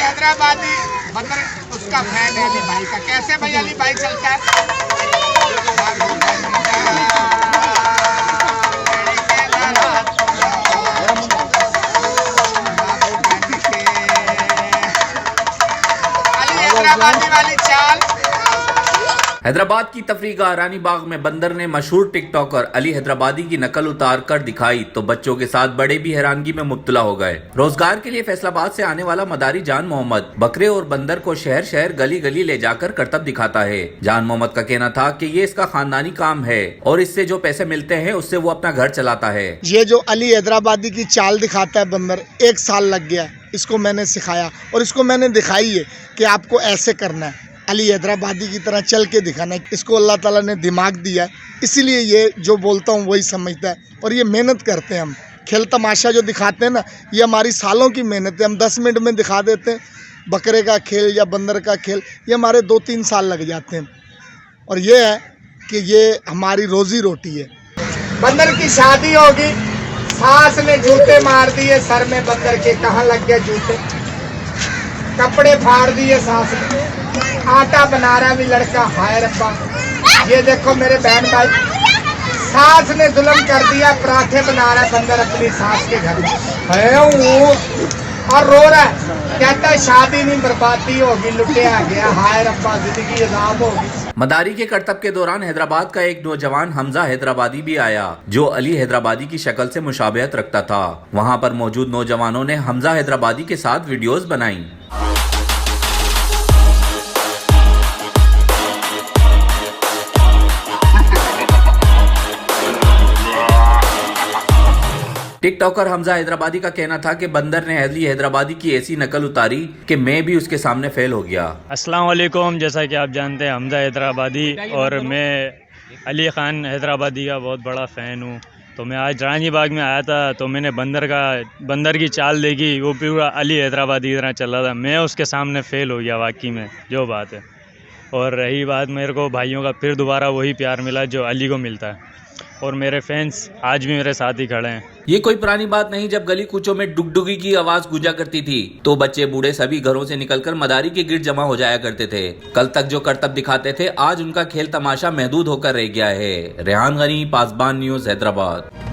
हैदराबादी बंदर उसका फैन है अली भाई का। कैसे भाई अली भाई चलता है? अली हैदराबादी वाली चाल। हैदराबाद की तफरीगाह रानी बाग में बंदर ने मशहूर टिकटॉकर अली हैदराबादी की नकल उतार कर दिखाई तो बच्चों के साथ बड़े भी हैरानगी में मुब्तला हो गए। रोजगार के लिए फैसलाबाद से आने वाला मदारी जान मोहम्मद बकरे और बंदर को शहर शहर गली गली ले जाकर करतब दिखाता है। जान मोहम्मद का कहना था कि ये इसका खानदानी काम है और इससे जो पैसे मिलते हैं उससे वो अपना घर चलाता है। ये जो अली हैदराबादी की चाल दिखाता है बंदर, 1 साल लग गया, इसको मैंने सिखाया और इसको मैंने दिखाई है कि आपको ऐसे करना है, अली हैदराबादी की तरह चल के दिखाना है। इसको अल्लाह ताला ने दिमाग दिया है, इसीलिए ये जो बोलता हूँ वही समझता है। और ये मेहनत करते हैं हम, खेल तमाशा जो दिखाते हैं ना, ये हमारी सालों की मेहनत है। हम 10 मिनट में दिखा देते हैं बकरे का खेल या बंदर का खेल, ये हमारे 2-3 साल लग जाते हैं। और ये है कि ये हमारी रोजी रोटी है। बंदर की शादी होगी, सास ने जूते मार दिए सर में बंदर के, कहाँ लग गए जूते, कपड़े फाड़ दिए सास ने, आटा बना रहा भी लड़का, हाय रब्बा। ये देखो मेरे बहन भाई, सास ने जुल्म कर दिया, पराठे बना रहा है बंदर अपनी सास के घर में है और रो रहा है, कहता है शादी नहीं बर्बादी होगी, लुटिया गया, हाय रब्बा जिंदगी अजाब होगी। मदारी के करतब के दौरान हैदराबाद का एक नौजवान हमजा हैदराबादी भी आया जो अली हैदराबादी की शक्ल से मुशाबहत रखता था। वहां पर मौजूद नौजवानों ने हमजा हैदराबादी के साथ वीडियोस बनाई। टिकटॉकर हमजा हैदराबादी का कहना था कि बंदर ने अली हैदराबादी की ऐसी नकल उतारी कि मैं भी उसके सामने फेल हो गया। अस्सलाम वालेकुम, जैसा कि आप जानते हैं हमजा हैदराबादी और मैं अली ख़ान हैदराबादी का बहुत बड़ा फ़ैन हूँ। तो मैं आज रानी बाग में आया था तो मैंने बंदर की चाल देखी, वो पूरा अली हैदराबादी की तरह चल रहा था। मैं उसके सामने फ़ेल हो गया वाकई में, जो बात है। और रही बात, मेरे को भाइयों का फिर दोबारा वही प्यार मिला जो अली को मिलता है और मेरे फैंस आज भी मेरे साथ ही खड़े हैं। ये कोई पुरानी बात नहीं, जब गली कूचों में डुगडुगी की आवाज गूंजा करती थी तो बच्चे बूढ़े सभी घरों से निकलकर मदारी के गिर्द जमा हो जाया करते थे। कल तक जो करतब दिखाते थे आज उनका खेल तमाशा महदूद होकर रह गया है। रेहान गनी, पासबान न्यूज़, हैदराबाद।